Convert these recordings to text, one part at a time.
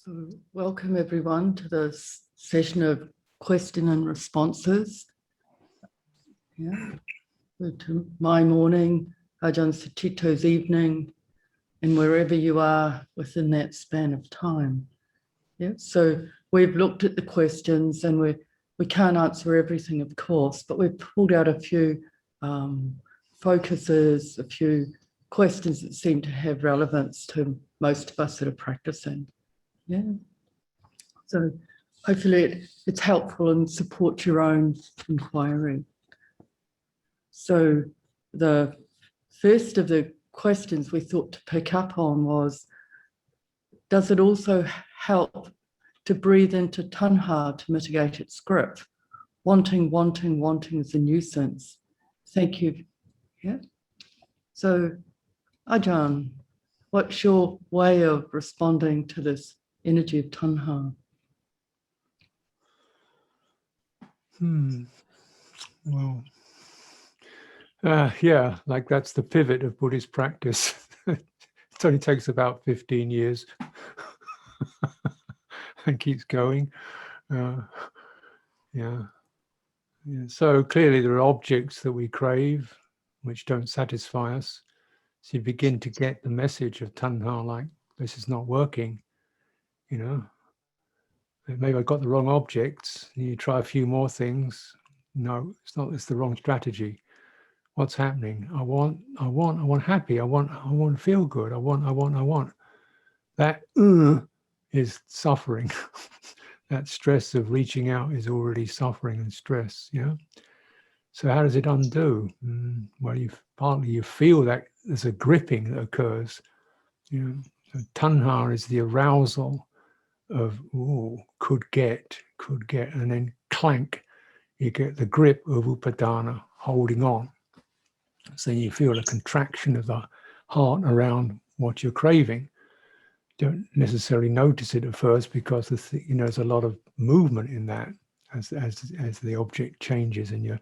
So welcome everyone to this session of question and responses. Yeah, to my morning, Ajahn Sucitto's evening, and wherever you are within that span of time. Yeah, so we've looked at the questions, and we can't answer everything, of course, but we've pulled out a few focuses, a few questions that seem to have relevance to most of us that are practicing. Yeah. So hopefully it's helpful and supports your own inquiry. So the first of the questions we thought to pick up on was, does it also help to breathe into tanha to mitigate its grip? Wanting, wanting, wanting is a nuisance. Thank you. Yeah. So Ajahn, what's your way of responding to this energy of tanha? Well, yeah, like that's the pivot of Buddhist practice. It only takes about 15 years and keeps going. Yeah. So clearly there are objects that we crave which don't satisfy us. So you begin to get the message of tanha, like this is not working, you know. Maybe I got the wrong objects. You try a few more things. No, it's not. It's the wrong strategy. What's happening? I want happy. I want feel good. I want. That is suffering. That stress of reaching out is already suffering and stress. Yeah. So how does it undo? Well, you feel that there's a gripping that occurs. You know, so tanha is the arousal of could get, and then clank, you get the grip of upadana, holding on. So you feel a contraction of the heart around what you're craving. Don't necessarily notice it at first because there's a lot of movement in that as the object changes, and your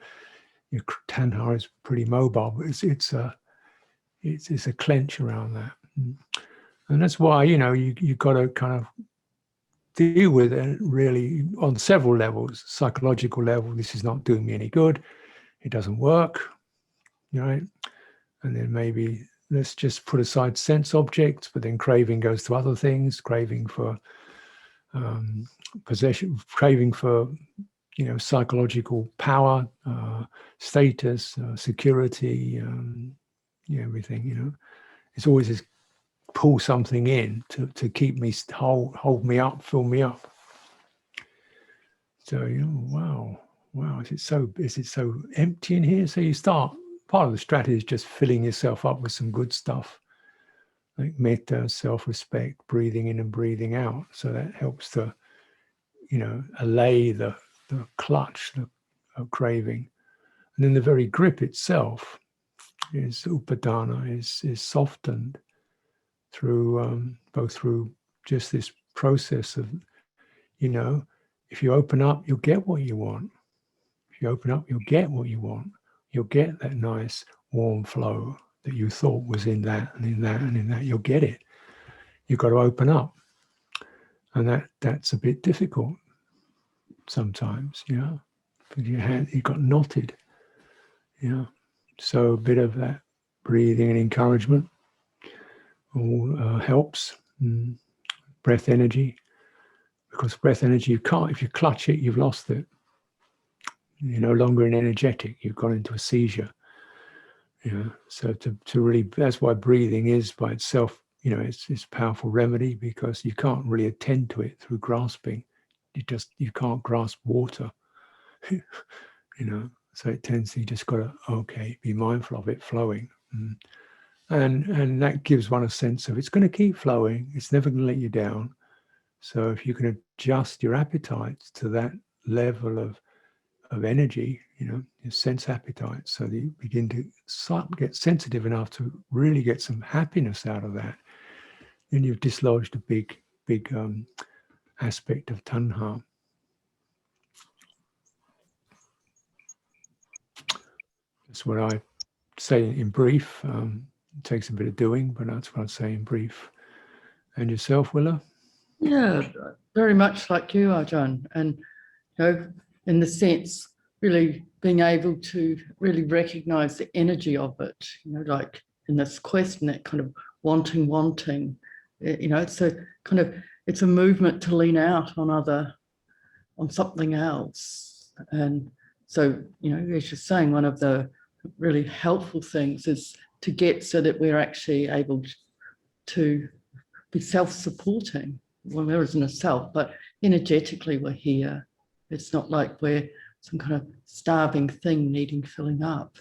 tanha is pretty mobile, but it's a clench around that, and that's why you got to kind of deal with it really on several levels. Psychological level, this is not doing me any good, it doesn't work, right? And then maybe let's just put aside sense objects, but then craving goes to other things, craving for possession, craving for psychological power, status, security, everything. It's always this pull something in to keep me, hold me up, fill me up. So wow, is it so empty in here? So you start, part of the strategy is just filling yourself up with some good stuff, like metta, self-respect, breathing in and breathing out. So that helps to allay the clutch of craving. And then the very grip itself is upadana, is softened through both through just this process of, if you open up, you'll get what you want. If you open up, you'll get what you want. You'll get that nice warm flow that you thought was in that and in that and in that. You'll get it. You've got to open up. And that's a bit difficult sometimes, because you got knotted. So a bit of that breathing and encouragement all helps. Breath energy, because breath energy, you can't, if you clutch it, you've lost it. You're no longer an energetic, you've gone into a seizure. So to really, that's why breathing is by itself, it's a powerful remedy, because you can't really attend to it through grasping. You can't grasp water. So it tends to, you just got to, be mindful of it flowing. And that gives one a sense of it's going to keep flowing. It's never going to let you down. So if you can adjust your appetites to that level of energy, your sense appetite, so that you begin to get sensitive enough to really get some happiness out of that, then you've dislodged a big aspect of tanha. That's what I say in brief. It takes a bit of doing, but that's what I say in brief. And yourself, Willa? Yeah, very much like you are, John. And, you know, in the sense, really being able to really recognize the energy of it, you know, like in this question, that kind of wanting, you know, it's a kind of, it's a movement to lean out on something else. And so, you know, as you're saying, one of the really helpful things is to get so that we're actually able to be self-supporting. Well, there isn't a self, but energetically we're here. It's not like we're some kind of starving thing needing filling up.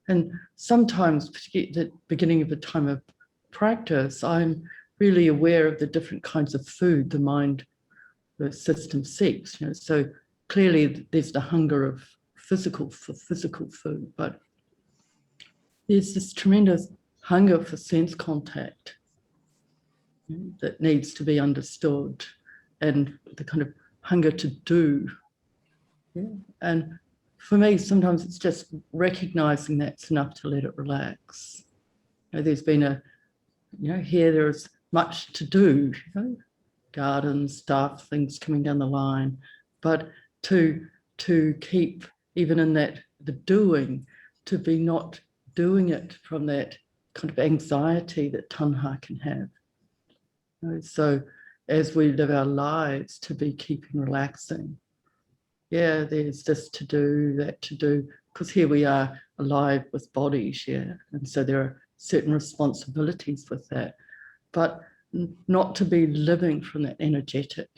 And sometimes, particularly at the beginning of a time of practice, I'm really aware of the different kinds of food the mind, the system seeks. You know, so clearly there's the hunger of physical food, but there's this tremendous hunger for sense contact that needs to be understood, and the kind of hunger to do. Yeah. And for me, sometimes it's just recognizing that's enough to let it relax. You know, there's been here there's much to do, you know, gardens, stuff, things coming down the line, but to keep even in that the doing, to be not doing it from that kind of anxiety that tanha can have. You know, so as we live our lives, to be keeping relaxing. Yeah, there's this to do, that to do, because here we are alive with bodies, yeah, and so there are certain responsibilities with that, but not to be living from that energetic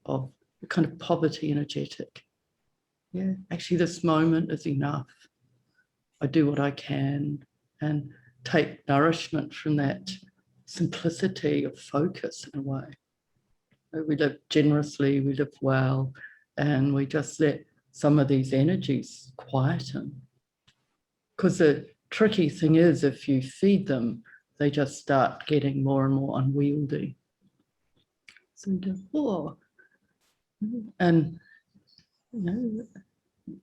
of the kind of poverty energetic. Yeah, actually this moment is enough. I do what I can and take nourishment from that simplicity of focus in a way. We live generously, we live well, and we just let some of these energies quieten. Because the tricky thing is, if you feed them, they just start getting more and more unwieldy. So you just, oh. And you know,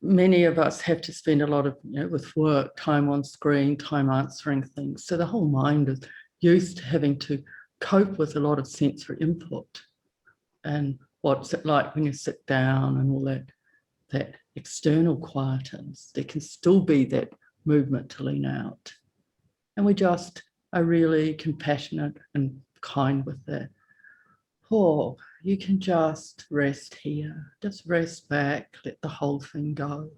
many of us have to spend a lot of, you know, with work, time on screen, time answering things. So the whole mind is used to having to cope with a lot of sensory input. And what's it like when you sit down and all that external quietness. There can still be that movement to lean out. And we just are really compassionate and kind with that. Oh, you can just rest here. Just rest back, let the whole thing go.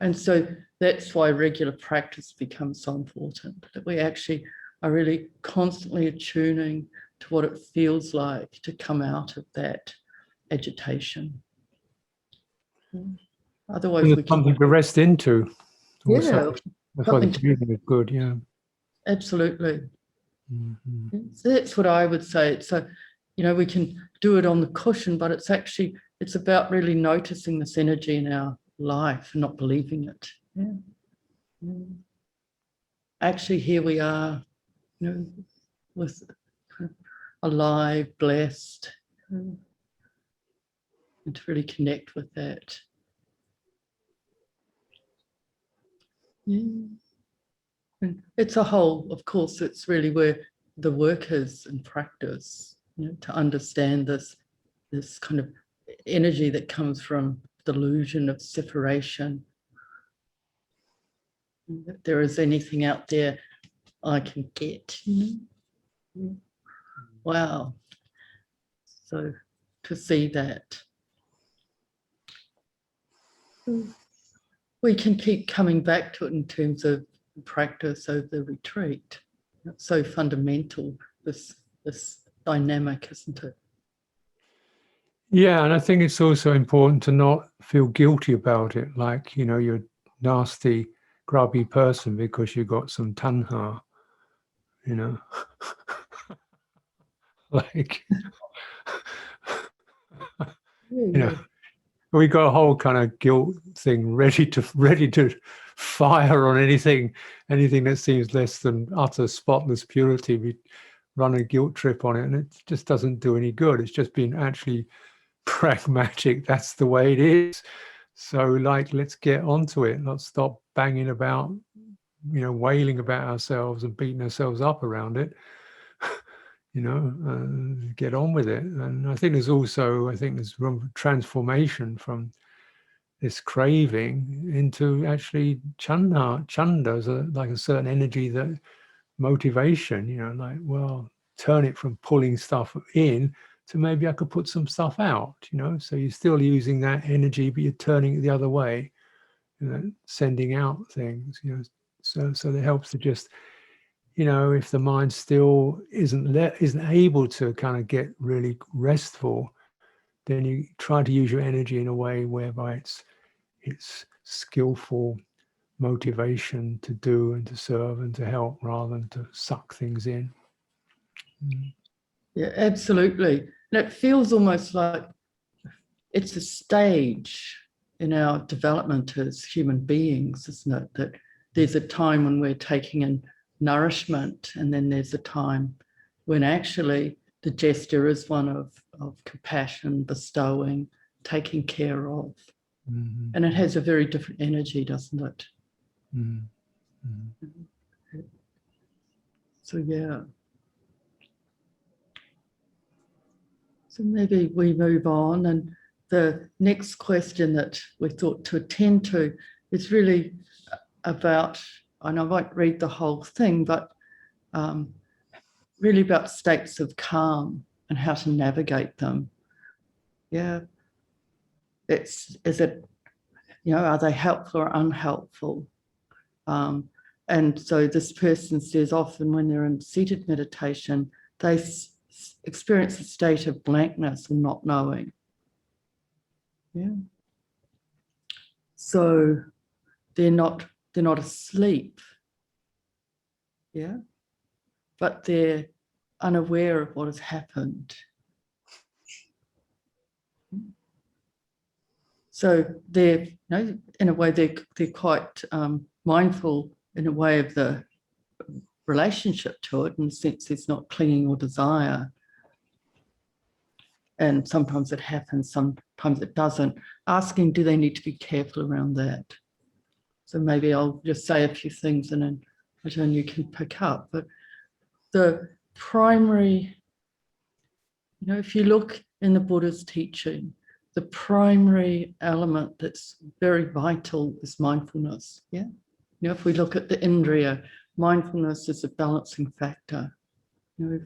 And so that's why regular practice becomes so important, that we actually are really constantly attuning to what it feels like to come out of that agitation. Otherwise, And we it's can. something to rest into. Also, Yeah, that's why the breathing is good. Yeah, absolutely. mm-hmm. So that's what I would say. So, you know, we can do it on the cushion, but it's about really noticing this energy in our life and not believing it. Yeah. Yeah. Actually, here we are, you know, with alive, blessed, and to really connect with that. Yeah. And it's a whole, of course, it's really where the work is in practice, you know, to understand this kind of energy that comes from delusion of separation. If there is anything out there I can get. Wow. So to see that. We can keep coming back to it in terms of practice over the retreat. It's so fundamental, this dynamic, isn't it? Yeah, and I think it's also important to not feel guilty about it, like, you know, you're a nasty, grubby person because you got some tanha, you know. Like, you know, we got a whole kind of guilt thing ready to fire on anything that seems less than utter spotless purity. We run a guilt trip on it, and it just doesn't do any good. It's just been actually pragmatic. That's the way it is. So, like, let's get onto it. Let's stop banging about, you know, wailing about ourselves and beating ourselves up around it. get on with it. And I think there's room for transformation from this craving into actually chanda is like a certain energy, that motivation, like, well, turn it from pulling stuff in to maybe I could put some stuff out, so you're still using that energy, but you're turning it the other way, sending out things, so that helps to just, if the mind still isn't able to kind of get really restful, then you try to use your energy in a way whereby it's skillful motivation to do and to serve and to help, rather than to suck things in. Yeah, absolutely. And it feels almost like it's a stage in our development as human beings, isn't it? That there's a time when we're taking in nourishment, and then there's a time when actually the gesture is one of compassion, bestowing, taking care of. Mm-hmm. And it has a very different energy, doesn't it? Mm-hmm. So, yeah. So maybe we move on, and the next question that we thought to attend to is really about, and I won't read the whole thing, but really about states of calm and how to navigate them. Yeah. Are they helpful or unhelpful? And so this person says often when they're in seated meditation, they experience a state of blankness or not knowing. Yeah. So they're not asleep. Yeah. But they're unaware of what has happened. So they're, in a way, they're quite mindful in a way of the relationship to it, in the sense there's not clinging or desire. And sometimes it happens, sometimes it doesn't. Asking, do they need to be careful around that? So maybe I'll just say a few things and then you can pick up. But the primary, if you look in the Buddha's teaching, the primary element that's very vital is mindfulness. Yeah. If we look at the Indriya, mindfulness is a balancing factor,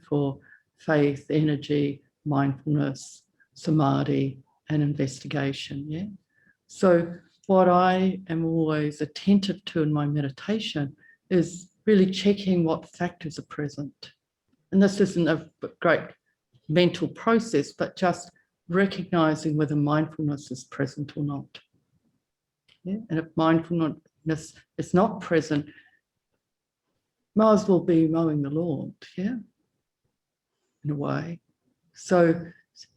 for faith, energy, mindfulness, samadhi, and investigation. Yeah. So what I am always attentive to in my meditation is really checking what factors are present. And this isn't a great mental process, but just recognizing whether mindfulness is present or not. Yeah? And if mindfulness is not present, might as well be mowing the lawn, yeah, in a way. So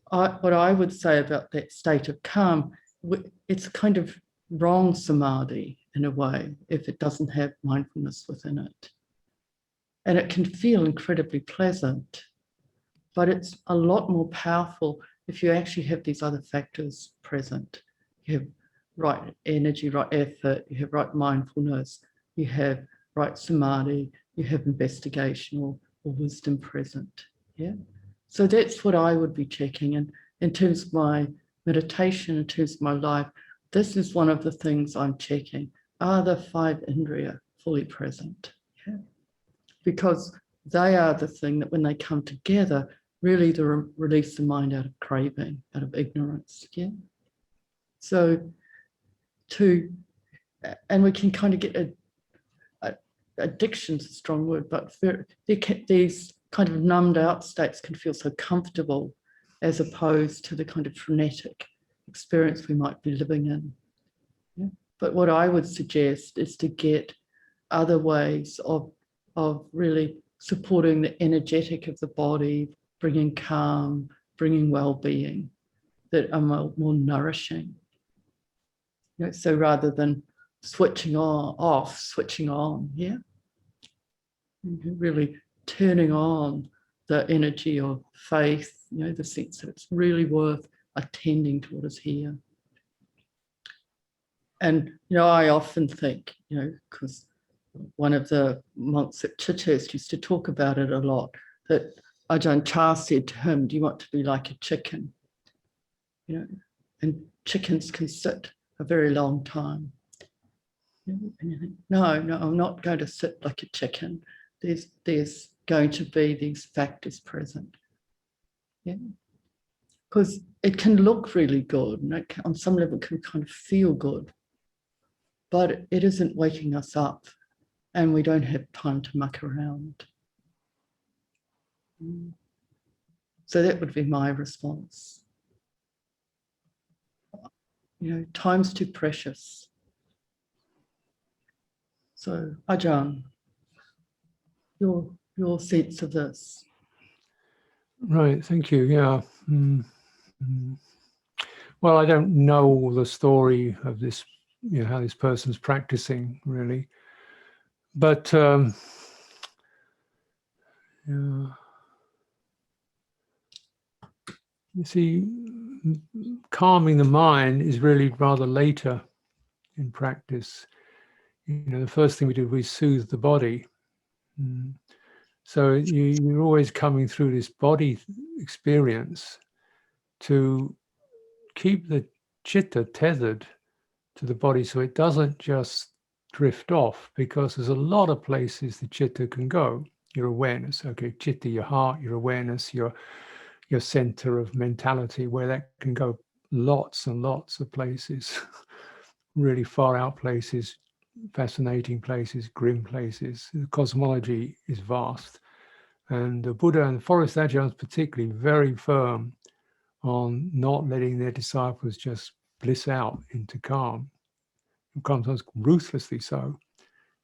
what I would say about that state of calm, it's kind of wrong samadhi in a way if it doesn't have mindfulness within it. And it can feel incredibly pleasant, but it's a lot more powerful if you actually have these other factors present. You have right energy, right effort, you have right mindfulness, you have right samadhi, you have investigation or wisdom present. Yeah. So that's what I would be checking. And in terms of my meditation, in terms of my life, this is one of the things I'm checking. Are the 5 indriya fully present? Yeah. Because they are the thing that when they come together, really to release the mind out of craving, out of ignorance. Yeah. So and we can kind of get addiction's a strong word, but these kind of numbed out states can feel so comfortable as opposed to the kind of frenetic experience we might be living in. Yeah? But what I would suggest is to get other ways of really supporting the energetic of the body, bringing calm, bringing well-being that are more nourishing. So rather than switching off, switching on, yeah? Really turning on the energy of faith, the sense that it's really worth attending to what is here. And, I often think, because one of the monks at Chithurst used to talk about it a lot, that Ajahn Chah said to him, do you want to be like a chicken? You know, and chickens can sit a very long time. And you think, no, I'm not going to sit like a chicken. There's going to be these factors present. Yeah. Because it can look really good, and it can, on some level, can kind of feel good, but it isn't waking us up, and we don't have time to muck around. So that would be my response. You know, time's too precious. So, Ajahn, your sense of this. Right, thank you. Yeah. Well, I don't know the story of this, you know, how this person's practicing really, but yeah. You see, calming the mind is really rather later in practice. You know, the first thing we do, we soothe the body. So you're always coming through this body experience to keep the chitta tethered to the body so it doesn't just drift off, because there's a lot of places the chitta can go. Your awareness, okay, chitta, your heart, your awareness, your center of mentality, where that can go lots and lots of places, really far out places, fascinating places, grim places. The cosmology is vast. And the Buddha and the Forest Ajahns particularly very firm on not letting their disciples just bliss out into calm, sometimes ruthlessly so,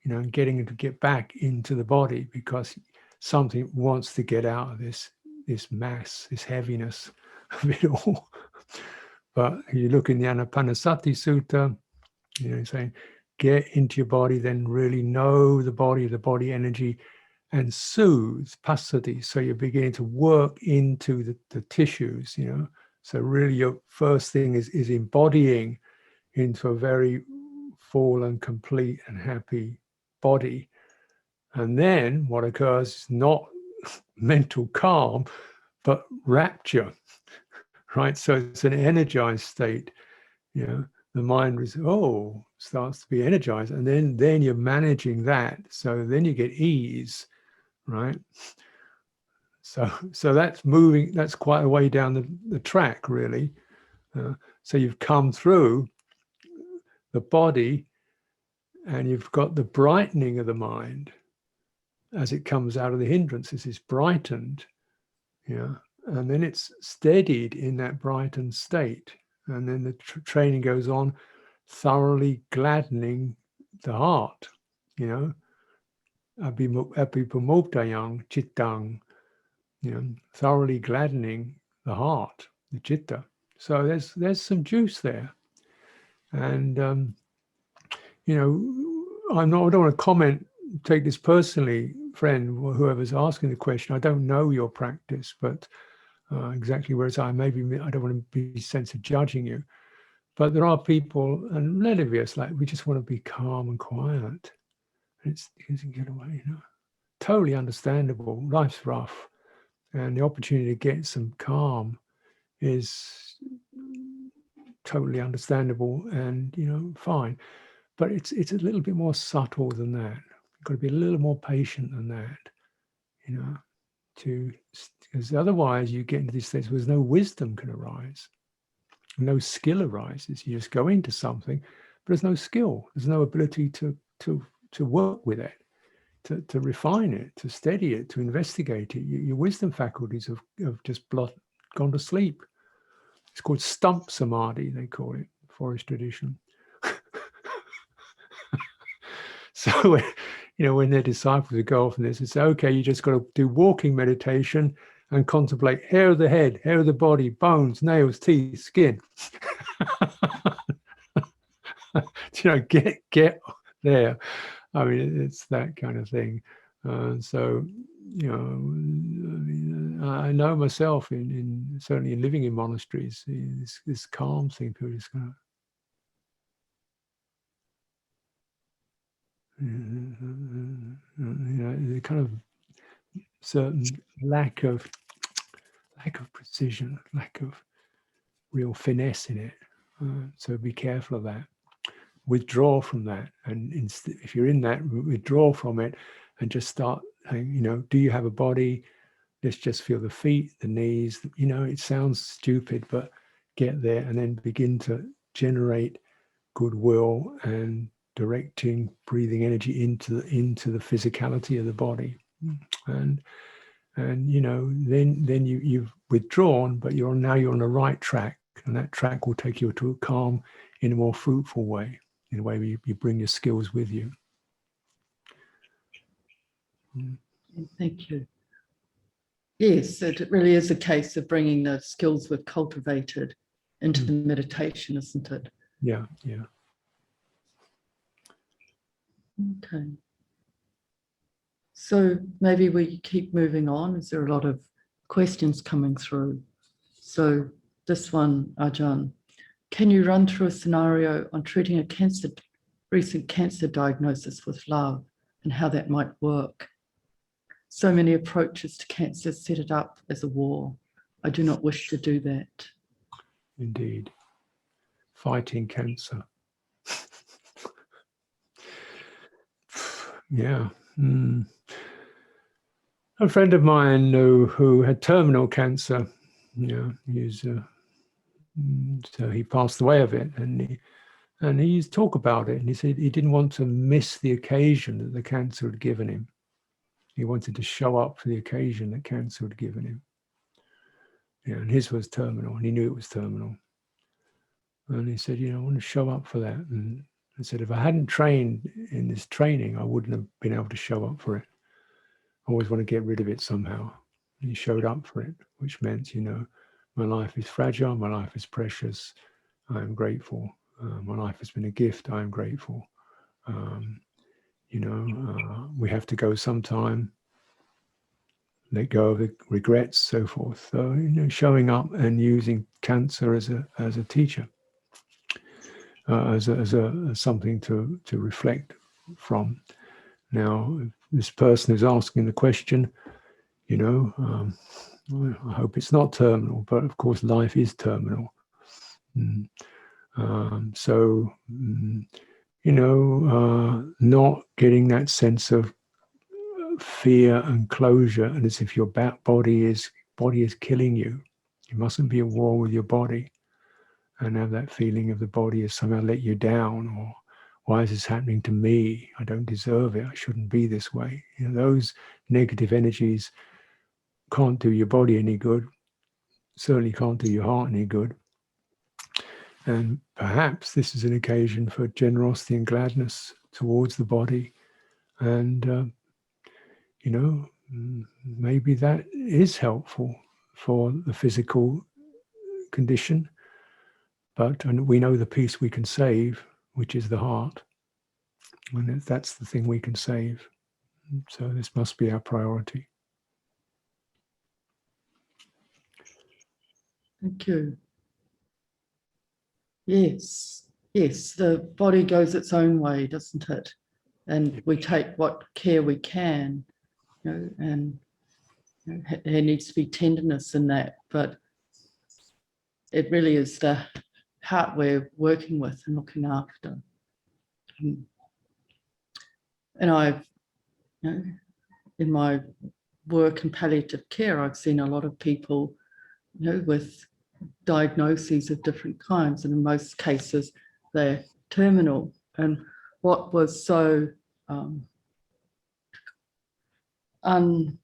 you know, and getting them to get back into the body because something wants to get out of this mass, this heaviness of it all. But you look in the Anapanasati Sutta, you know, saying, get into your body, then really know the body energy, and soothe passaddhi. So you're beginning to work into the tissues, you know. So really your first thing is embodying into a very full and complete and happy body. And then what occurs is not mental calm, but rapture, right? So it's an energized state, you know. The mind is, starts to be energized, and then you're managing that. So then you get ease, right? So that's moving, that's quite a way down the track, really. So you've come through the body and you've got the brightening of the mind as it comes out of the hindrances. It's brightened, yeah, and then it's steadied in that brightened state. And then the training goes on, thoroughly gladdening the heart, you know, abhipamoptayang chittang, you know, thoroughly gladdening the heart, the chitta. So there's some juice there. And, you know, I don't want to comment, take this personally, friend, whoever's asking the question. I don't know your practice, but exactly where it's at. Maybe I don't want to be sense of judging you. But there are people, and relatively it's like, we just want to be calm and quiet. And it's get away, you know. Totally understandable. Life's rough. And the opportunity to get some calm is totally understandable and, you know, fine. But it's a little bit more subtle than that. You've got to be a little more patient than that, you know, because otherwise you get into these states where no wisdom can arise. No skill arises. You just go into something, but there's no skill. There's no ability to work with it, to refine it, to steady it, to investigate it. Your wisdom faculties have just gone to sleep. It's called stump samadhi, they call it, forest tradition. So, you know, when their disciples would go off on this and say, okay, you just got to do walking meditation and contemplate hair of the head, hair of the body, bones, nails, teeth, skin. You know, get there. I mean, it's that kind of thing. So, you know, I know myself in certainly in living in monasteries, this calm thing, people just kind of, you know, the kind of certain lack of lack of precision, lack of real finesse in it. So be careful of that. Withdraw from that, and if you're in that, withdraw from it, and just start. Do you have a body? Let's just feel the feet, the knees. It sounds stupid, but get there, and then begin to generate goodwill and directing breathing energy into the physicality of the body, and then you've withdrawn, but you're on the right track, and that track will take you to a calm in a more fruitful way, in a way where you bring your skills with you. Thank you. Yes, it really is a case of bringing the skills we've cultivated into the meditation, isn't it? Yeah. Okay. So maybe we keep moving on, as there are a lot of questions coming through. So this one, Ajahn, can you run through a scenario on treating a recent cancer diagnosis with love and how that might work? So many approaches to cancer set it up as a war. I do not wish to do that. Indeed. Fighting cancer. Yeah. A friend of mine who had terminal cancer, so he passed away of it, and he used to talk about it, and he said he didn't want to miss the occasion that the cancer had given him. He wanted to show up for the occasion that cancer had given him. Yeah, and his was terminal, and he knew it was terminal. And he said, I want to show up for that. And I said, if I hadn't trained in this training, I wouldn't have been able to show up for it. I always want to get rid of it somehow. And he showed up for it, which meant, my life is fragile, my life is precious, I am grateful. My life has been a gift, I am grateful. We have to go sometime, let go of the regrets, so forth. So, showing up and using cancer as a teacher. As something to reflect from. Now, this person who's asking the question, I hope it's not terminal, but of course life is terminal. Not getting that sense of fear and closure, and as if your body is killing you. You mustn't be at war with your body. And have that feeling of the body has somehow let you down, or why is this happening to me? I don't deserve it. I shouldn't be this way. Those negative energies can't do your body any good, certainly can't do your heart any good. And perhaps this is an occasion for generosity and gladness towards the body. And, maybe that is helpful for the physical condition. And we know the piece we can save, which is the heart. And that's the thing we can save. So this must be our priority. Thank you. Yes, the body goes its own way, doesn't it? And we take what care we can, and there needs to be tenderness in that. But it really is the heart we're working with and looking after. And I've, in my work in palliative care, I've seen a lot of people, with diagnoses of different kinds, and in most cases they're terminal. And what was so undeniable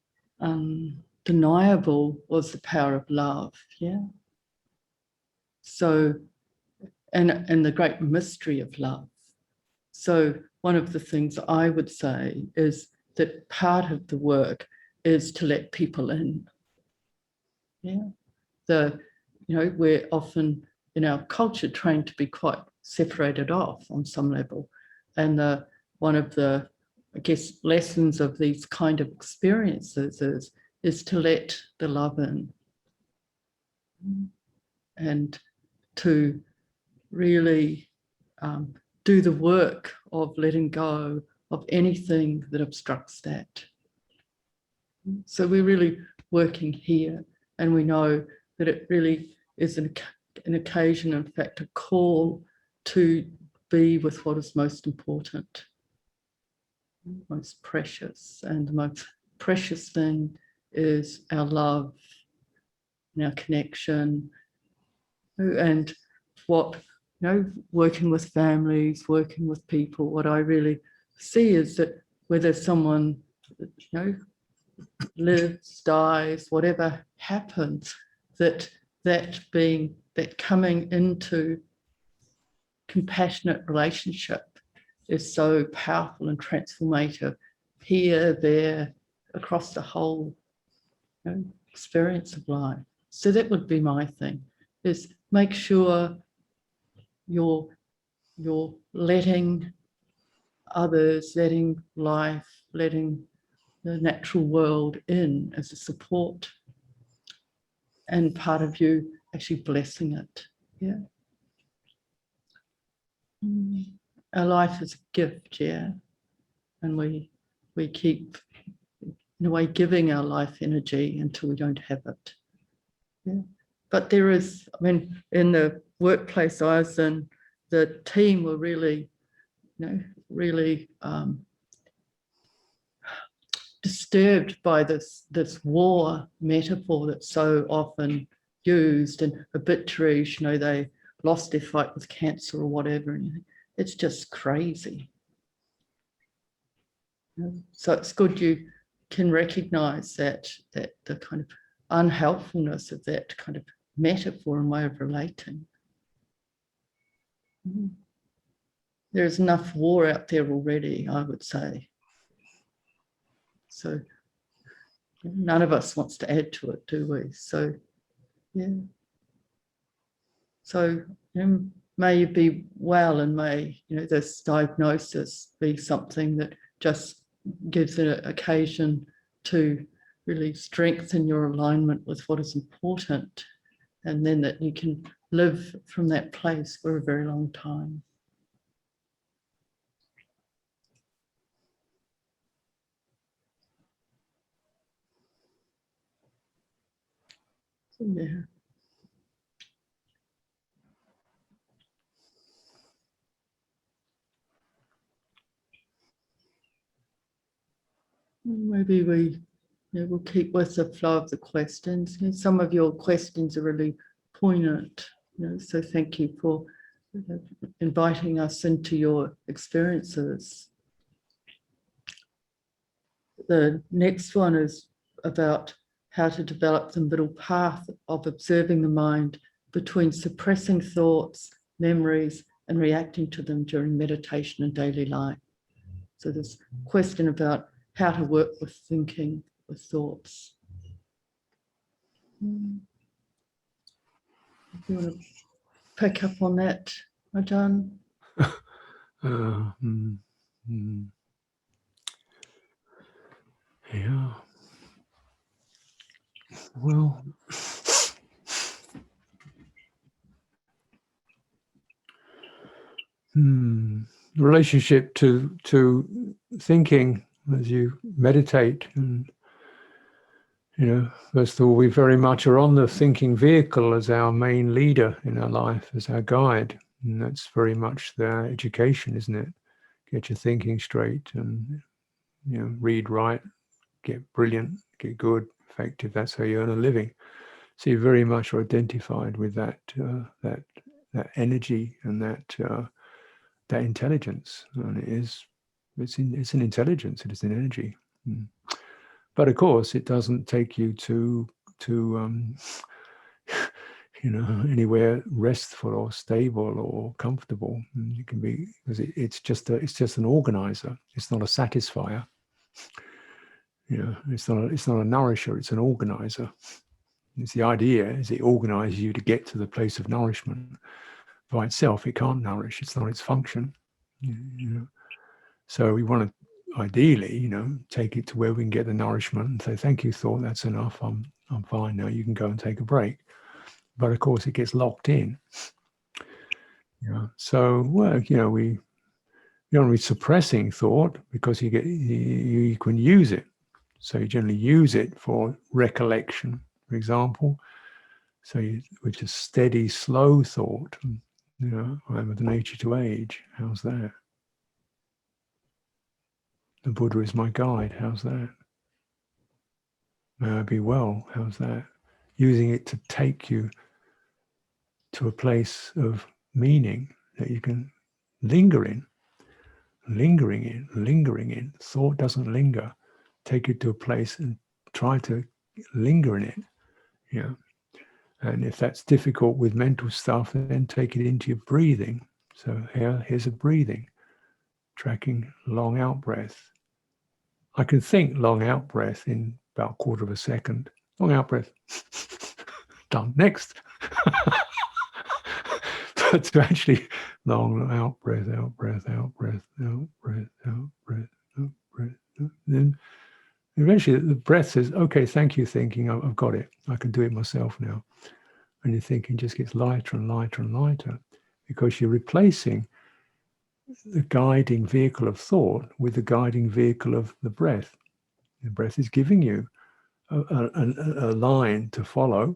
was the power of love. Yeah. So, and the great mystery of love. So one of the things I would say is that part of the work is to let people in. Yeah. We're often in our culture trained to be quite separated off on some level. And one of the, I guess, lessons of these kind of experiences is to let the love in. And to really do the work of letting go of anything that obstructs that. So we're really working here. And we know that it really is an occasion, in fact, a call to be with what is most important, most precious. And the most precious thing is our love and our connection. And what, working with families, working with people, what I really see is that whether someone, lives, dies, whatever happens, that coming into compassionate relationship is so powerful and transformative here, there, across the whole experience of life. So that would be my thing, is make sure you're letting others, letting life, letting the natural world in as a support, and part of you actually blessing it. Yeah. Our life is a gift, yeah. And we keep, in a way, giving our life energy until we don't have it. Yeah. But there is, in the workplace I was in, the team were really, really disturbed by this war metaphor that's so often used in obituaries. They lost their fight with cancer or whatever, and it's just crazy. So it's good you can recognize that the kind of unhelpfulness of that kind of metaphor and way of relating. There's enough war out there already, I would say. So none of us wants to add to it, do we? So, yeah. So may you be well, and may this diagnosis be something that just gives an occasion to really strengthen your alignment with what is important, and then that you can live from that place for a very long time. So, yeah. Maybe we'll keep with the flow of the questions. Some of your questions are really poignant, so thank you for inviting us into your experiences. The next one is about how to develop the middle path of observing the mind between suppressing thoughts, memories, and reacting to them during meditation and daily life. So this question about how to work with thinking, with thoughts. Do you want to pick up on that, Ajahn? Yeah. Well, relationship to thinking as you meditate, and first of all, we very much are on the thinking vehicle as our main leader in our life, as our guide, and that's very much the education, isn't it? Get your thinking straight, and read, write, get brilliant, get good, effective. That's how you earn a living. So you very much are identified with that that energy and that intelligence, and it's an intelligence. It is an energy. But of course, it doesn't take you to anywhere restful or stable or comfortable. It can be, because it's just an organizer. It's not a satisfier. It's not a nourisher. It's an organizer. It's the idea is it organizes you to get to the place of nourishment. By itself, it can't nourish. It's not its function. So we want to ideally, take it to where we can get the nourishment and say, "Thank you, thought. That's enough. I'm fine now. You can go and take a break." But of course, it gets locked in. So we don't want to be suppressing thought, because you can use it. So you generally use it for recollection for example. So which is steady, slow thought. You know, I'm of the nature to age. How's that? The Buddha is my guide. How's that? May I be well. How's that? Using it to take you to a place of meaning that you can linger in. Lingering in. Thought doesn't linger. Take it to a place and try to linger in it. Yeah. And if that's difficult with mental stuff, then take it into your breathing. So here's a breathing, tracking long out breath. I can think long out breath in about a quarter of a second. Long out breath. Done. Next. But to actually long out breath, out breath, out breath, out breath, out breath, out breath. Then eventually the breath says, okay, thank you, thinking, I've got it. I can do it myself now. And your thinking just gets lighter and lighter and lighter because you're replacing the guiding vehicle of thought with the guiding vehicle of the breath. The breath is giving you a line to follow.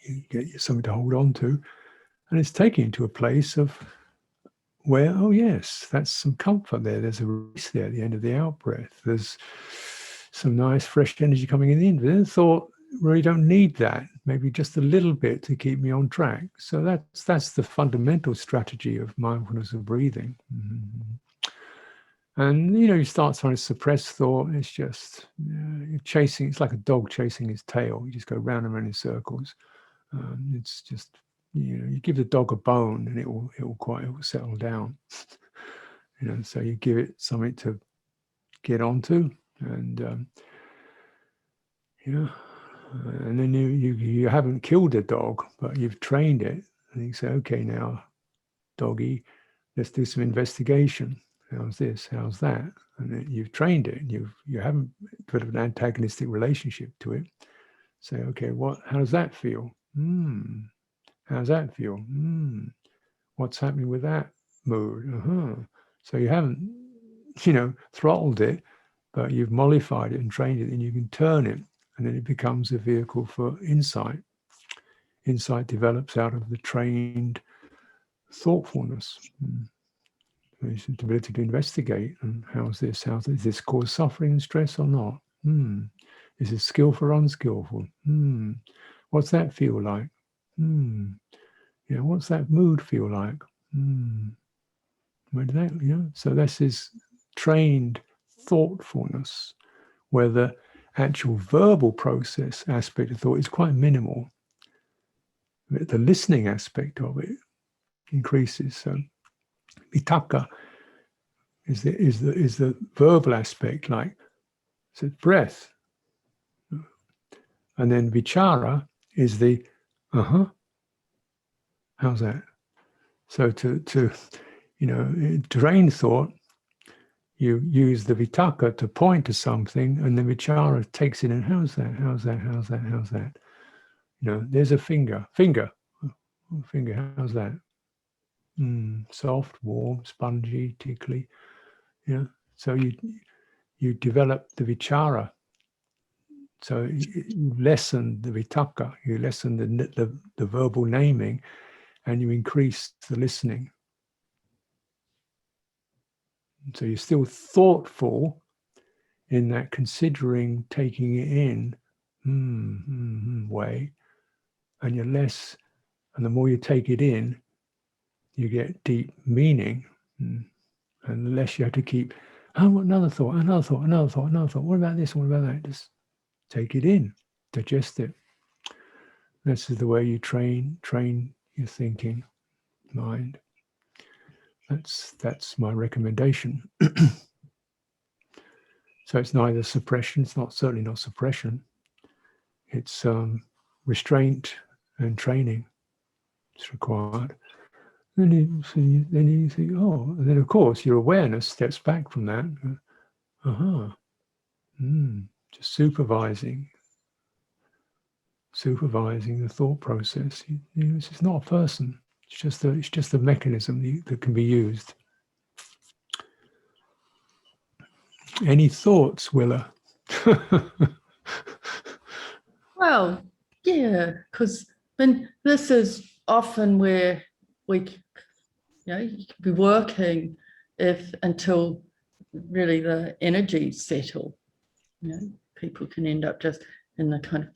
You get something to hold on to. And it's taking you to a place of where, oh yes, that's some comfort there. There's a release there at the end of the out breath. There's some nice fresh energy coming in the in. But then thought, really don't need that. Maybe just a little bit to keep me on track. So that's the fundamental strategy of mindfulness of breathing. And you start trying to suppress thought. It's just you're chasing. It's like a dog chasing his tail. You just go round and round in circles. It's just you give the dog a bone and it will settle down. So you give it something to get onto, and and then you haven't killed a dog, but you've trained it, and you say, okay, now, doggy, let's do some investigation. How's this? How's that? And then you've trained it. You haven't put an antagonistic relationship to it. Say, okay, how does that feel? How's that feel? What's happening with that mood? So you haven't, throttled it, but you've mollified it and trained it, and you can turn it, and then it becomes a vehicle for insight. Insight develops out of the trained thoughtfulness. It's the ability to investigate, and how's this? Is this cause suffering and stress or not? Is it skillful or unskillful? What's that feel like? What's that mood feel like? Where did that, So this is trained thoughtfulness, where the actual verbal process aspect of thought is quite minimal. The listening aspect of it increases. So vitakka is the verbal aspect, like so breath, and then vichara is the how's that? So to drain thought, you use the vitakka to point to something, and the vichara takes it in. How's that? How's that? How's that? How's that? There's a finger. How's that? Soft, warm, spongy, tickly. So you develop the vichara. So you lessen the vitakka. You lessen the verbal naming, and you increase the listening. So you're still thoughtful in that considering, taking it in way, and you're less, and the more you take it in, you get deep meaning, and the less you have to keep, another thought, what about this, what about that? Just take it in, digest it. This is the way you train your thinking mind. That's my recommendation. So it's neither suppression, it's certainly not suppression. It's restraint and training. It's required. Then you think, and then of course your awareness steps back from that. Just supervising the thought process. It's not a person. It's just a mechanism that can be used. Any thoughts, Willa? Well, yeah, because then this is often where we, you could be working until really the energies settle. People can end up just in the kind of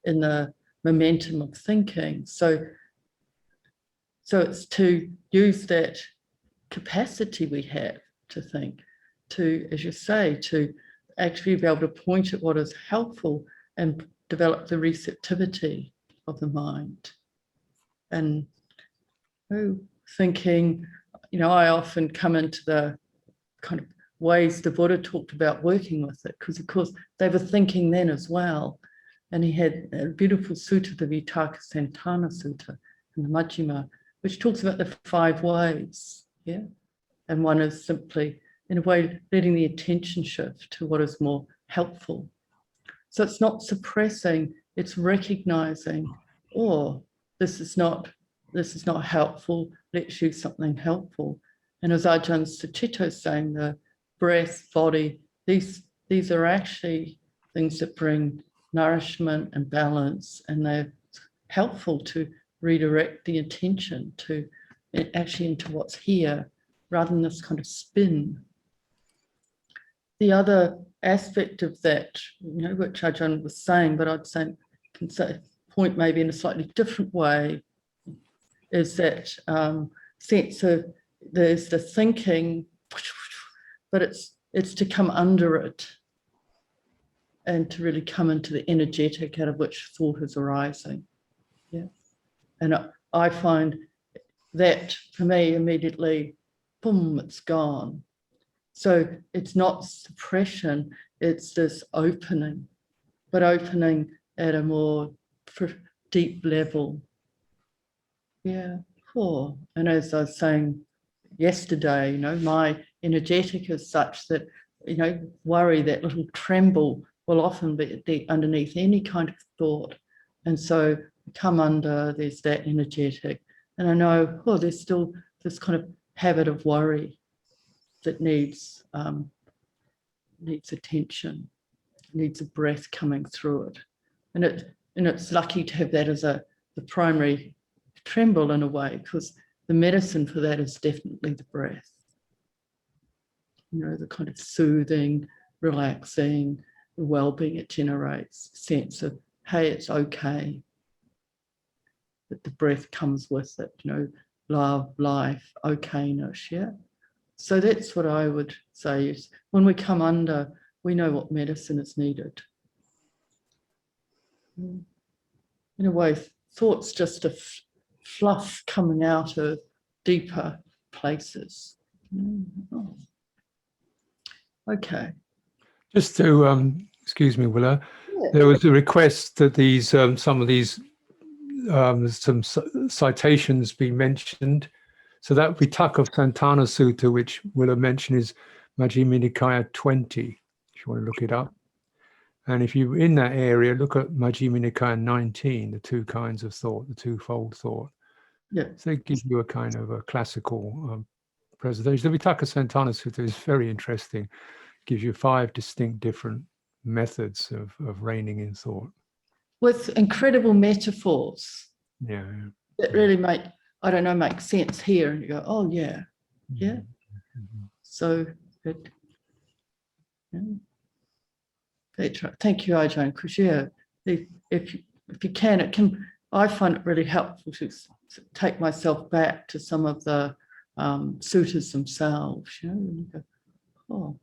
in the momentum of thinking. So it's to use that capacity we have to think, to, as you say, to actually be able to point at what is helpful and develop the receptivity of the mind. And thinking, I often come into the kind of ways the Buddha talked about working with it, because of course they were thinking then as well. And he had a beautiful sutta, the Vitakasantana Sutta in the Majjhima, which talks about the 5 ways. Yeah. And one is simply, in a way, letting the attention shift to what is more helpful. So it's not suppressing, it's recognizing, this is not helpful, let's choose something helpful. And as Ajahn Sucitto is saying, the breath, body, these are actually things that bring nourishment and balance, and they're helpful to redirect the attention to actually into what's here, rather than this kind of spin. The other aspect of that, which Ajahn was saying, but I'd say, point maybe in a slightly different way, is that sense of there's the thinking, but it's to come under it and to really come into the energetic out of which thought is arising. Yeah. And I find that for me immediately, boom, it's gone. So it's not suppression, it's this opening, but opening at a more deep level. Yeah, cool. And as I was saying yesterday, my energetic is such that, worry, that little tremble will often be underneath any kind of thought. And so come under, there's that energetic. And I know, there's still this kind of habit of worry that needs attention, needs a breath coming through it. And it's lucky to have that as the primary tremble in a way, because the medicine for that is definitely the breath. The kind of soothing, relaxing, the well-being it generates, sense of, hey, it's okay. That the breath comes with it, love, life, okayness, yeah? So that's what I would say is when we come under, we know what medicine is needed. In a way, thought's just a fluff coming out of deeper places. Okay. Just to, excuse me, Willa, there was a request that these, some of these, some citations be mentioned. So that Vitakasantana Sutta, which Willa mentioned, is Majjhima Nikaya 20, if you want to look it up. And if you're in that area, look at Majjhima Nikaya 19, the 2 kinds of thought, the twofold thought. Yeah. So it gives you a kind of a classical presentation. The Vitakasantana Sutta is very interesting. It gives you 5 distinct different methods of reining in thought. With incredible metaphors. Yeah. That really make sense here. And you go, oh, yeah. Yeah. Mm-hmm. So good. Yeah. Thank you, Ajahn, because if you can, I find it really helpful to take myself back to some of the suttas themselves, and you go, oh,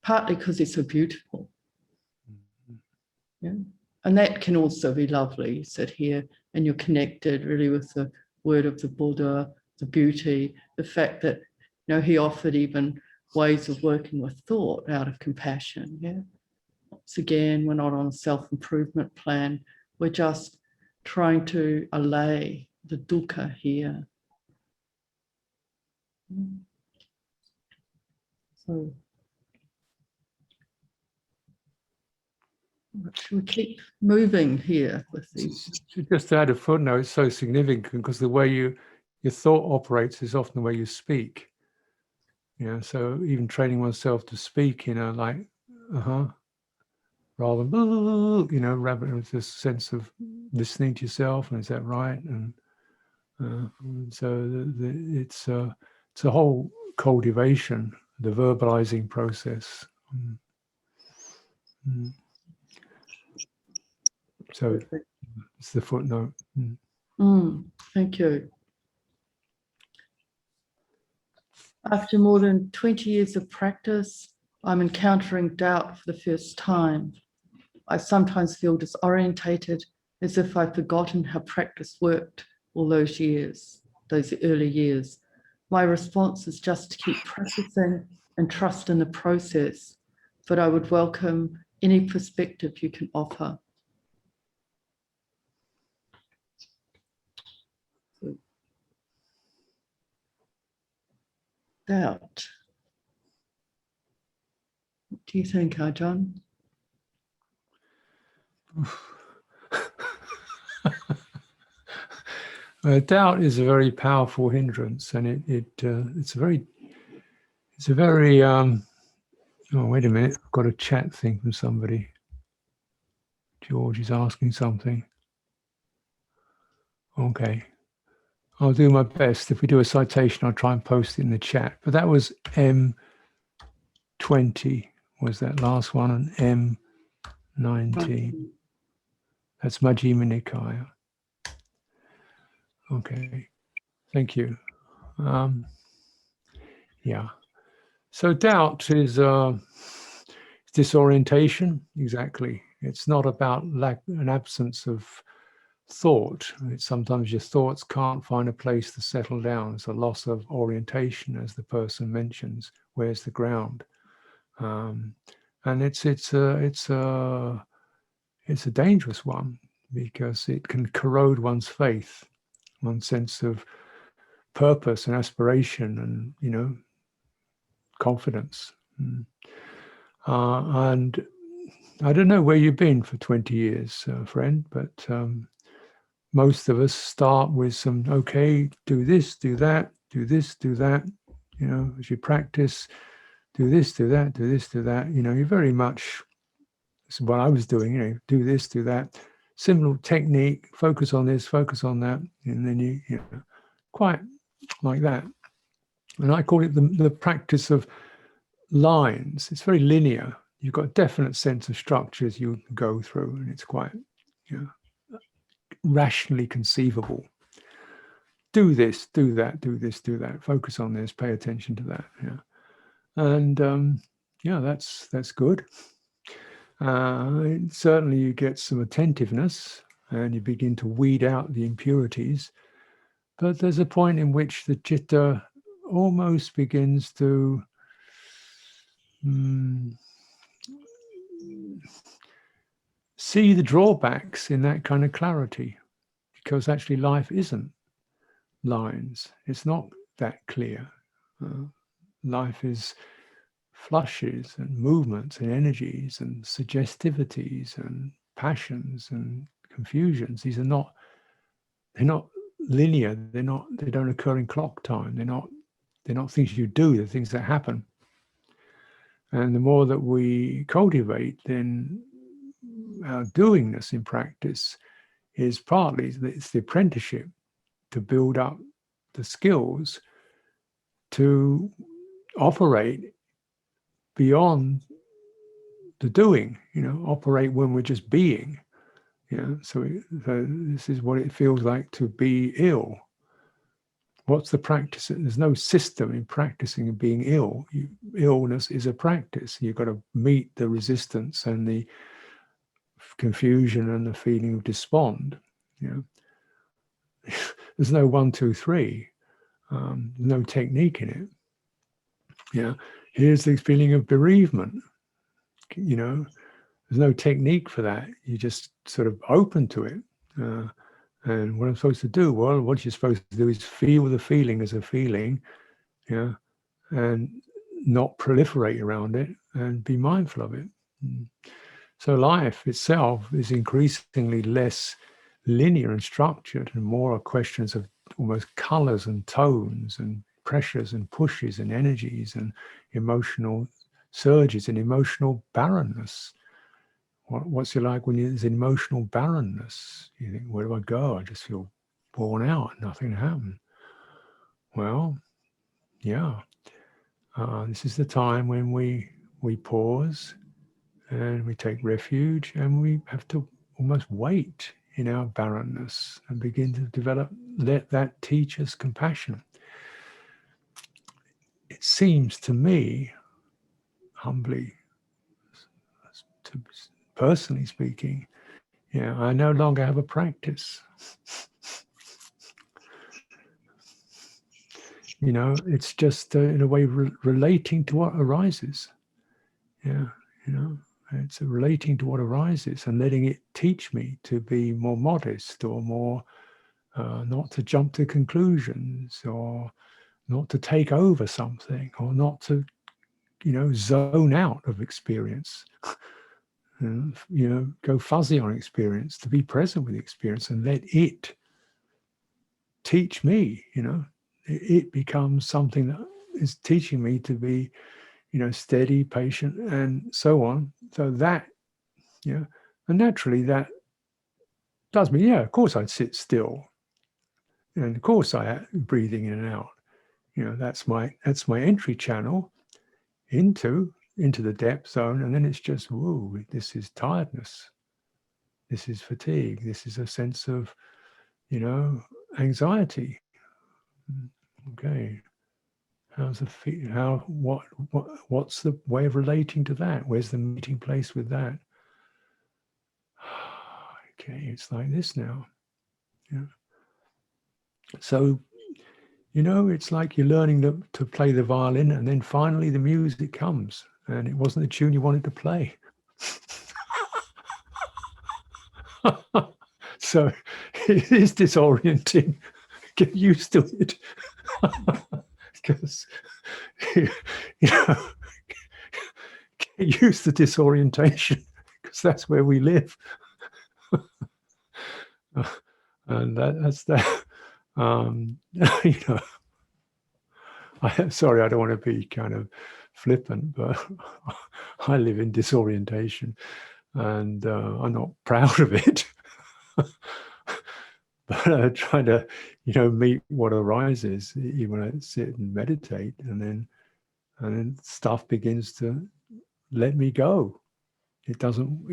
partly because they're so beautiful. Yeah. And that can also be lovely. You sit here and you're connected really with the word of the Buddha, the beauty, the fact that, he offered even ways of working with thought out of compassion. Yeah. Once again, we're not on a self-improvement plan. We're just trying to allay the dukkha here. So should we keep moving here with these? Just to add a footnote, it's so significant because the way your thought operates is often the way you speak. So even training oneself to speak in a like, rather than, you know, rather with this sense of listening to yourself, and is that right? And so it's a whole cultivation, the verbalizing process. So Perfect. it's the footnote. Thank you. After more than 20 years of practice, I'm encountering doubt for the first time. I sometimes feel disorientated, as if I've forgotten how practice worked all those years, those early years. My response is just to keep practicing and trust in the process, but I would welcome any perspective you can offer. So, doubt. What do you think, Ajahn? Doubt is a very powerful hindrance, and it's a very oh, wait a minute, I've got a chat thing from somebody. George is asking something. Okay, I'll do my best. If we do a citation, I'll try and post it in the chat. But that was M20 was that last one, and M19. That's Majjhima Nikaya. Okay, thank you. Yeah. So doubt is disorientation. Exactly. It's not about an absence of thought. It's sometimes your thoughts can't find a place to settle down. It's a loss of orientation, as the person mentions. Where's the ground? And it's a dangerous one, because it can corrode one's faith, one's sense of purpose and aspiration, and, you know, confidence. And I don't know where you've been for 20 years, friend, but most of us start with some, okay, do this, do that, do this, do that. You know, as you practice, do this, do that, do this, do that. You know, you're very much, this is what I was doing, you know, do this, do that. Similar technique, focus on this, focus on that. And then you know, quite like that. And I call it the practice of lines. It's very linear. You've got a definite sense of structures you go through, and it's quite, you know, rationally conceivable. Do this, do that, do this, do that. Focus on this, pay attention to that. Yeah, and yeah, that's good. Certainly, you get some attentiveness, and you begin to weed out the impurities. But there's a point in which the citta almost begins to see the drawbacks in that kind of clarity, because actually life isn't lines. It's not that clear. Life is flushes and movements and energies and suggestivities and passions and confusions. These are they're not linear. They don't occur in clock time. They're not things you do. They're things that happen. And the more that we cultivate, then our doingness in practice is partly, it's the apprenticeship to build up the skills to operate beyond the doing, you know, operate when we're just being, you know. So this is what it feels like to be ill. What's the practice? There's no system in practicing and being ill. Illness is a practice. You've got to meet the resistance and the confusion and the feeling of despond. You know, there's no 1, 2, 3. No technique in it. You know, here's the feeling of bereavement. You know, there's no technique for that. You just sort of open to it. And what I'm supposed to do? Well, what you're supposed to do is feel the feeling as a feeling, yeah, and not proliferate around it, and be mindful of it. So life itself is increasingly less linear and structured, and more questions of almost colors and tones and pressures and pushes and energies and emotional surges and emotional barrenness, What's it like when there's emotional barrenness? You think, where do I go? I just feel worn out, nothing happened. Well, yeah, this is the time when we pause and we take refuge, and we have to almost wait in our barrenness and begin to develop, let that teach us compassion. It seems to me, humbly, personally speaking, yeah, I no longer have a practice. You know, it's just in a way relating to what arises. Yeah, you know, it's relating to what arises and letting it teach me to be more modest, or more not to jump to conclusions, or not to take over something, or not to, you know, zone out of experience. You know, go fuzzy on experience, to be present with experience and let it teach me. You know, it becomes something that is teaching me to be, you know, steady, patient, and so on. So that, you know, and naturally that does me, yeah, of course I'd sit still. And of course I breathing in and out. You know, that's my entry channel into the depth zone. And then it's just, whoa, this is tiredness. This is fatigue. This is a sense of, you know, anxiety. Okay. How's the what's the way of relating to that? Where's the meeting place with that? Okay, it's like this now. Yeah. So, you know, it's like you're learning to play the violin, and then finally the music comes, and it wasn't the tune you wanted to play. So it is disorienting. Get used to it. Because, you know, get used to disorientation, because that's where we live. And that's that. You know, sorry, I don't want to be kind of flippant, but I live in disorientation, and I'm not proud of it. But I try to, you know, meet what arises, even when I sit and meditate, and then stuff begins to let me go. It doesn't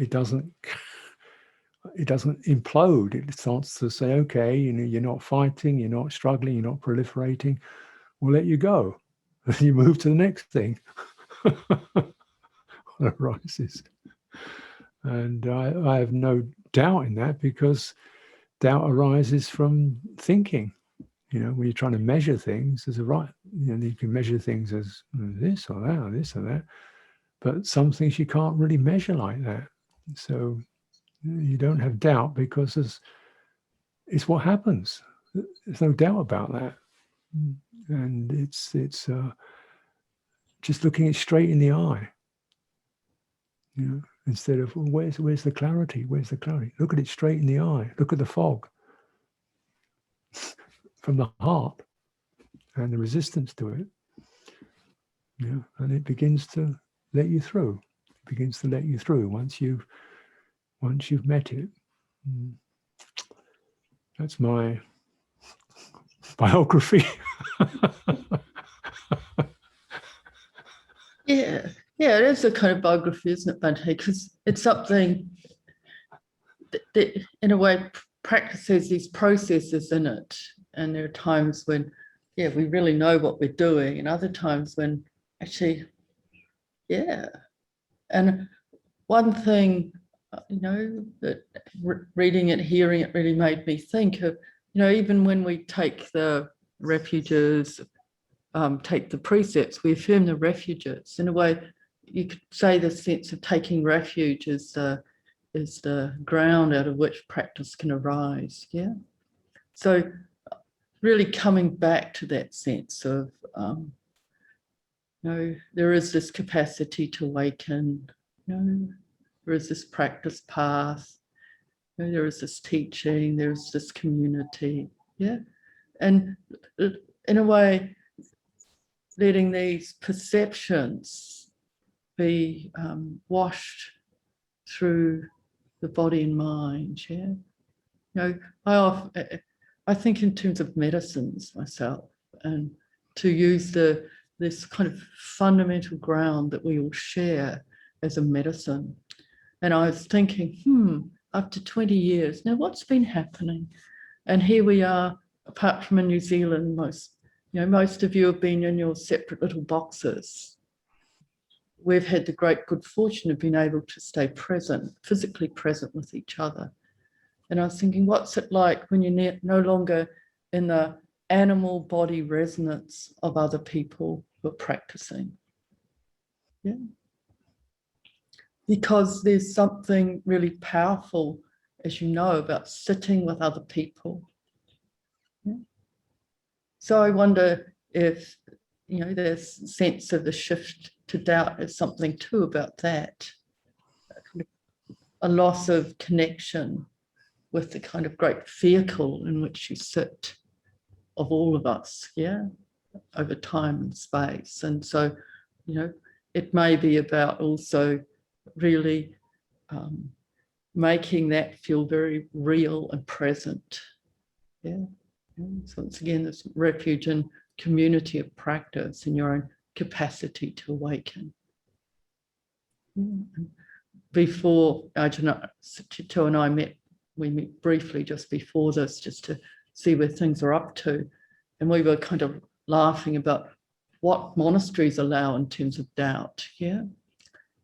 implode. It starts to say, okay, you know, you're not fighting, you're not struggling, you're not proliferating. We'll let you go. And you move to the next thing that arises. And I have no doubt in that, because doubt arises from thinking. You know, when you're trying to measure things, there's a right, you know, you can measure things as this or that or this or that, but some things you can't really measure like that. So you don't have doubt, because it's what happens. There's no doubt about that. And it's just looking it straight in the eye, you know, instead of, well, where's the clarity? Where's the clarity? Look at it straight in the eye. Look at the fog from the heart and the resistance to it. You know, and it begins to let you through. It begins to let you through once you've met it. That's my biography. Yeah, it is a kind of biography, isn't it, Bante? Because it's something that in a way practices these processes in it. And there are times when, yeah, we really know what we're doing, and other times when actually, yeah. And one thing, you know, that reading it, hearing it really made me think of, you know, even when we take the refuges, take the precepts, we affirm the refuges. In a way, you could say the sense of taking refuge is the ground out of which practice can arise. Yeah. So really coming back to that sense of, you know, there is this capacity to awaken, you know, there is this practice path, you know, there is this teaching, there's this community. Yeah. And in a way, letting these perceptions be washed through the body and mind. Yeah, I think in terms of medicines myself, and to use this kind of fundamental ground that we all share as a medicine. And I was thinking, after 20 years, now what's been happening? And here we are, apart from in New Zealand, most of you have been in your separate little boxes. We've had the great good fortune of being able to stay present, physically present with each other. And I was thinking, what's it like when you're no longer in the animal body resonance of other people who are practicing? Yeah. Because there's something really powerful, as you know, about sitting with other people. Yeah. So I wonder if, there's sense of the shift to doubt is something too about that. A loss of connection with the kind of great vehicle in which you sit of all of us, yeah, over time and space. And so, it may be about also really making that feel very real and present. Yeah. So it's again this refuge and community of practice in your own capacity to awaken. Before Sucitto and I met, we met briefly just before this, just to see where things are up to. And we were kind of laughing about what monasteries allow in terms of doubt. Yeah.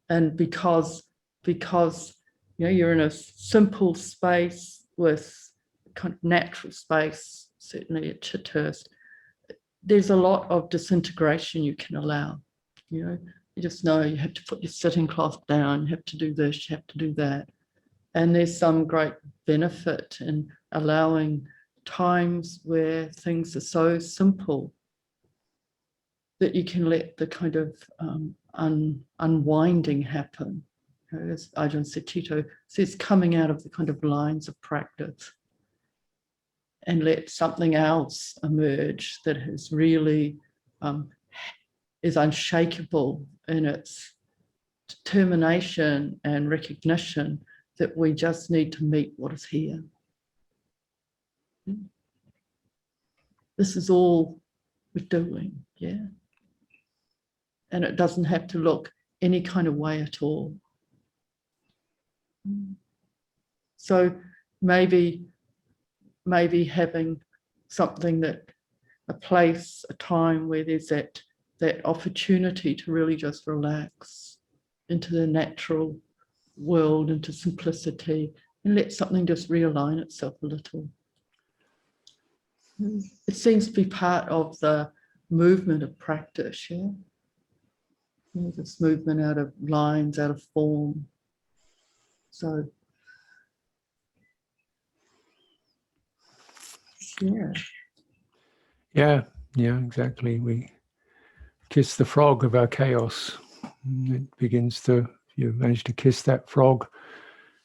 And because you're in a simple space with kind of natural space, certainly at Chithurst, there's a lot of disintegration you can allow. You just know you have to put your sitting cloth down, you have to do this, you have to do that. And there's some great benefit in allowing times where things are so simple that you can let the kind of unwinding happen. As Ajahn Sucitto says, coming out of the kind of lines of practice and let something else emerge that is really is unshakable in its determination and recognition that we just need to meet what is here. This is all we're doing, yeah. And it doesn't have to look any kind of way at all. So maybe having something a place, a time where there's that opportunity to really just relax into the natural world, into simplicity, and let something just realign itself a little. It seems to be part of the movement of practice, yeah? This movement out of lines, out of form. So, yeah. Yeah, exactly. We kiss the frog of our chaos. It begins to, if you manage to kiss that frog,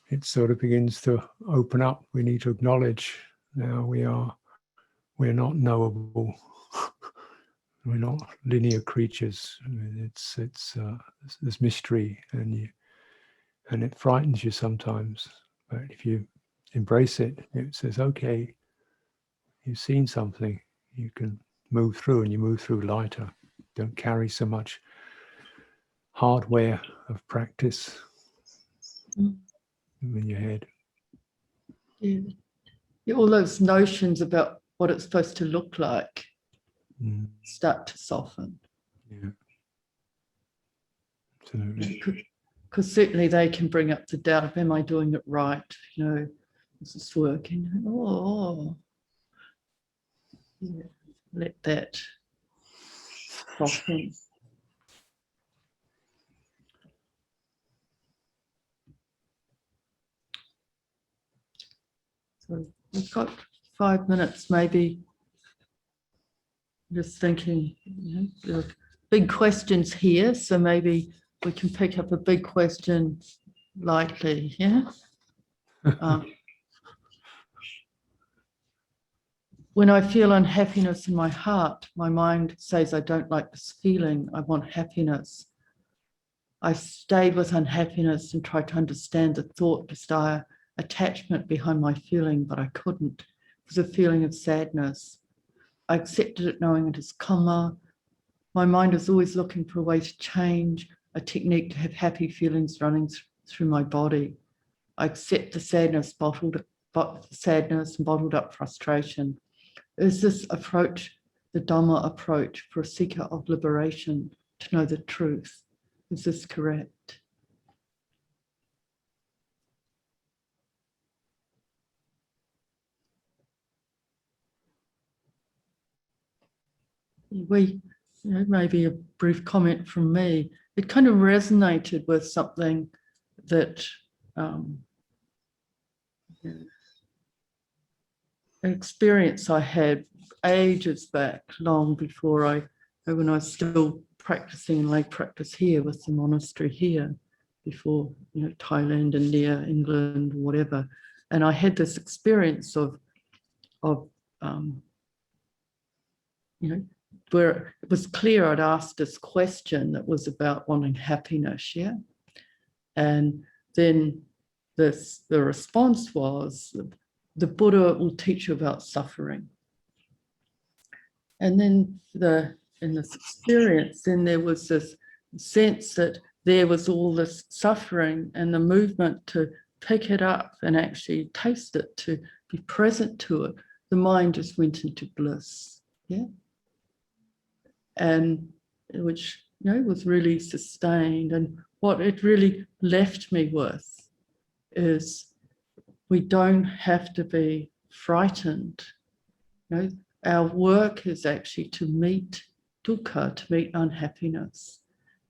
it sort of begins to open up. We need to acknowledge now we're not knowable. We're not linear creatures. I mean, it's this mystery, and it frightens you sometimes. But if you embrace it, it says, okay, you've seen something. You can move through, and you move through lighter. Don't carry so much hardware of practice in your head. Yeah, all those notions about what it's supposed to look like start to soften. Yeah, absolutely. Because certainly they can bring up the doubt of, am I doing it right? Is this working? Yeah, let that soften. So we've got 5 minutes, maybe. Just thinking, there are big questions here, so maybe we can pick up a big question lightly, yeah? When I feel unhappiness in my heart, my mind says, I don't like this feeling, I want happiness. I stayed with unhappiness and tried to understand the thought, desire, attachment behind my feeling, but I couldn't. It was a feeling of sadness. I accepted it knowing it is karma. My mind is always looking for a way to change, a technique to have happy feelings running through my body. I accept the sadness, and bottled up frustration. Is this approach the Dhamma approach for a seeker of liberation to know the truth? Is this correct? Maybe a brief comment from me. It kind of resonated with something that an experience I had ages back, long before when I was still practicing in lay practice here with the monastery here, before Thailand, India, England, whatever. And I had this experience of where it was clear I'd asked this question that was about wanting happiness, yeah? And then the response was, the Buddha will teach you about suffering. And then in this experience, then there was this sense that there was all this suffering, and the movement to pick it up and actually taste it, to be present to it, the mind just went into bliss, yeah? And which was really sustained. And what it really left me with is, we don't have to be frightened. Our work is actually to meet dukkha, to meet unhappiness.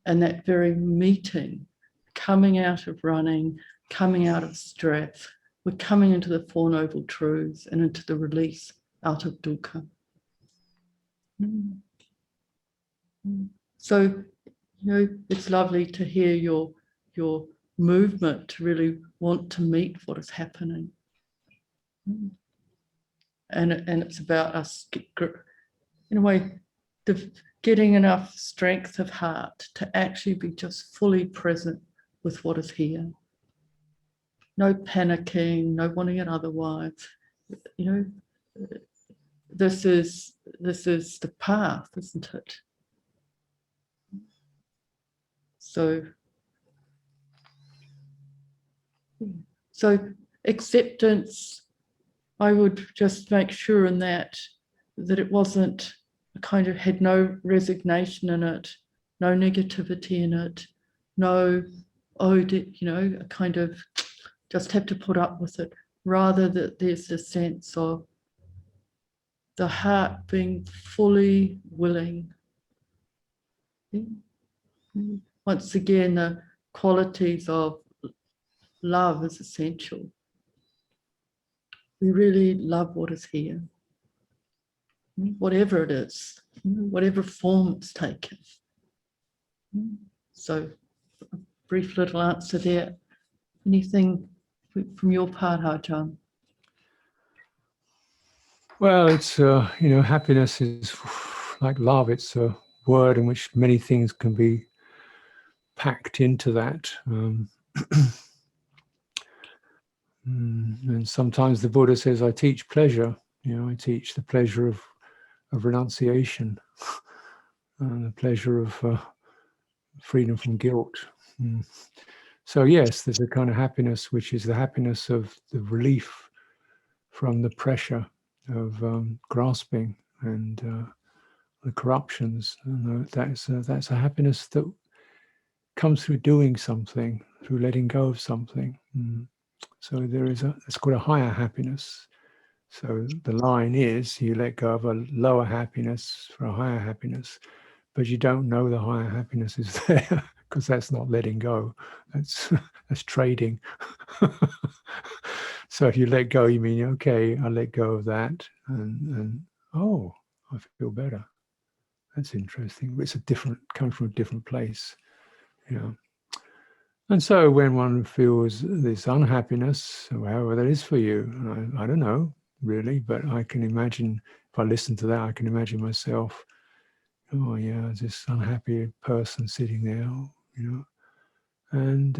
And that very meeting, coming out of running, coming out of stress, we're coming into the Four Noble Truths and into the release out of dukkha. So, it's lovely to hear your movement to really want to meet what is happening. And it's about us, in a way, getting enough strength of heart to actually be just fully present with what is here. No panicking, no wanting it otherwise. This is the path, isn't it? So acceptance, I would just make sure in that it wasn't had no resignation in it, no negativity in it, no, a kind of just have to put up with it. Rather that there's a sense of the heart being fully willing. Once again, the qualities of love is essential. We really love what is here, whatever it is, whatever form it's taken. So, a brief little answer there. Anything from your part, Hajan? Well, it's, happiness is like love. It's a word in which many things can be packed into that. And sometimes the Buddha says, I teach pleasure. I teach the pleasure of renunciation, and the pleasure of freedom from guilt. So yes, there's a kind of happiness which is the happiness of the relief from the pressure of grasping and the corruptions. And that's a happiness that comes through doing something, through letting go of something. So it's called a higher happiness. So the line is, you let go of a lower happiness for a higher happiness, but you don't know the higher happiness is there, because that's not letting go. That's trading. So if you let go, you mean, okay, I let go of that, and oh, I feel better. That's interesting. It's coming from a different place. And so when one feels this unhappiness, however that is for you, I don't know really, but I can imagine, if I listen to that, I can imagine myself, oh yeah, this unhappy person sitting there, And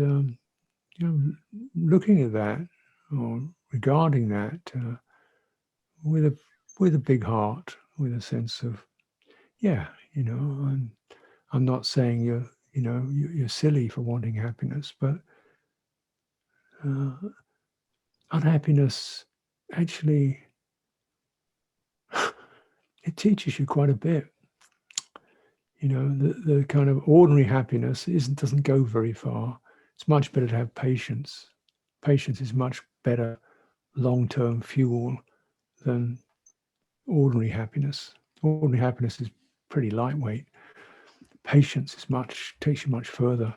you know, looking at that or regarding that with a big heart, with a sense of, yeah, you know, I'm not saying you're silly for wanting happiness, but unhappiness actually it teaches you quite a bit. You know, the kind of ordinary happiness doesn't go very far. It's much better to have patience. Patience is much better long-term fuel than ordinary happiness. Ordinary happiness is pretty lightweight. Patience takes you much further.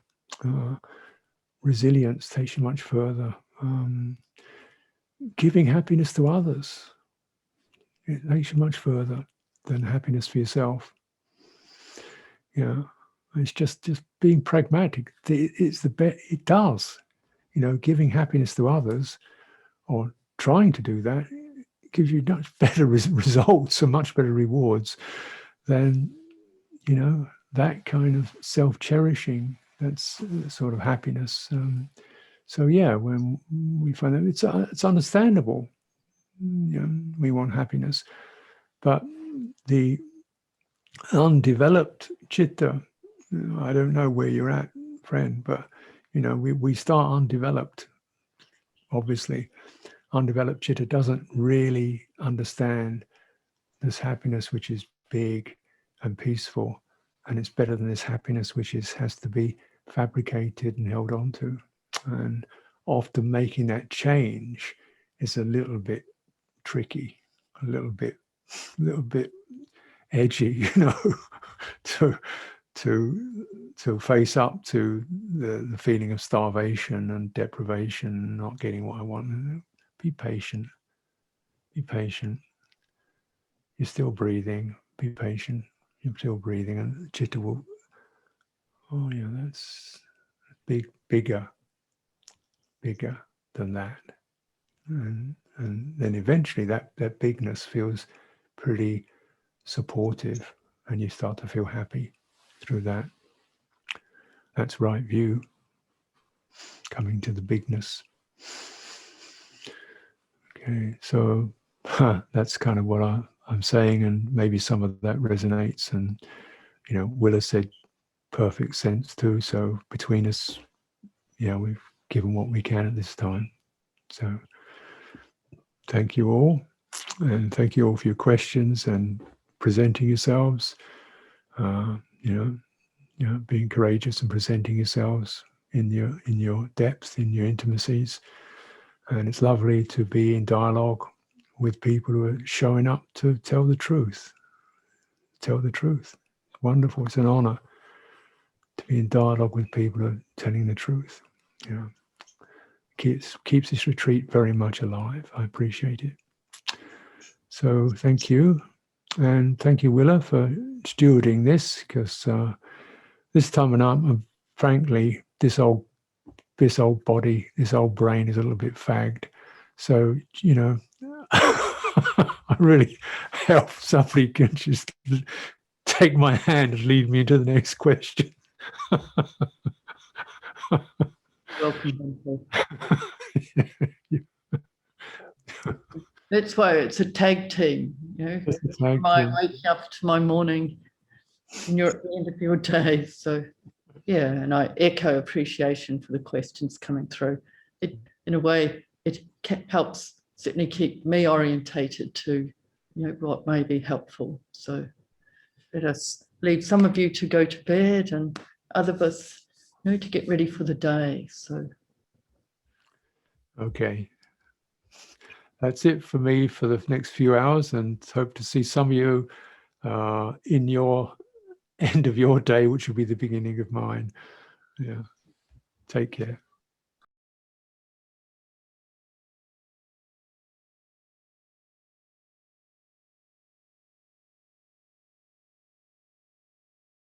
Resilience takes you much further. Giving happiness to others, it takes you much further than happiness for yourself. Yeah, it's just being pragmatic. It does, you know, giving happiness to others or trying to do that gives you much better results and much better rewards than, you know, that kind of self-cherishing. That's sort of happiness. So yeah, when we find that it's understandable, you know, we want happiness, but the undeveloped chitta, I don't know where you're at, friend, but you know, we start undeveloped. Obviously, undeveloped chitta doesn't really understand this happiness which is big and peaceful, and it's better than this happiness which has to be fabricated and held on to. And often making that change is a little bit tricky, a little bit edgy, you know, to face up to the feeling of starvation and deprivation, not getting what I want. Be patient. Be patient. You're still breathing. Be patient. You're still breathing, and chitta will. Oh yeah, that's bigger than that, and then eventually that bigness feels pretty supportive, and you start to feel happy through that. That's right view, coming to the bigness. Okay, so that's kind of what I'm saying, and maybe some of that resonates. And you know, Willa said perfect sense too. So between us, yeah, we've given what we can at this time. So thank you all, and thank you all for your questions and presenting yourselves. You know, being courageous and presenting yourselves in your depth, in your intimacies. And it's lovely to be in dialogue with people who are showing up to tell the truth. Tell the truth. It's wonderful. It's an honor to be in dialogue with people who are telling the truth. You know, keeps this retreat very much alive. I appreciate it. So thank you. And thank you, Willa, for stewarding this, because this time and I'm frankly, this old body, this old brain is a little bit fagged. So, you know, I really hope somebody can just take my hand and lead me into the next question. Welcome. That's why it's a tag team, you know. Waking up to my morning and you're at the end of your day. So yeah, and I echo appreciation for the questions coming through. It, in a way, it helps certainly keep me orientated to, you know, what may be helpful. So let us leave some of you to go to bed and other of us, you know, to get ready for the day. So okay. That's it for me for the next few hours, and hope to see some of you in your end of your day, which will be the beginning of mine. Yeah. Take care.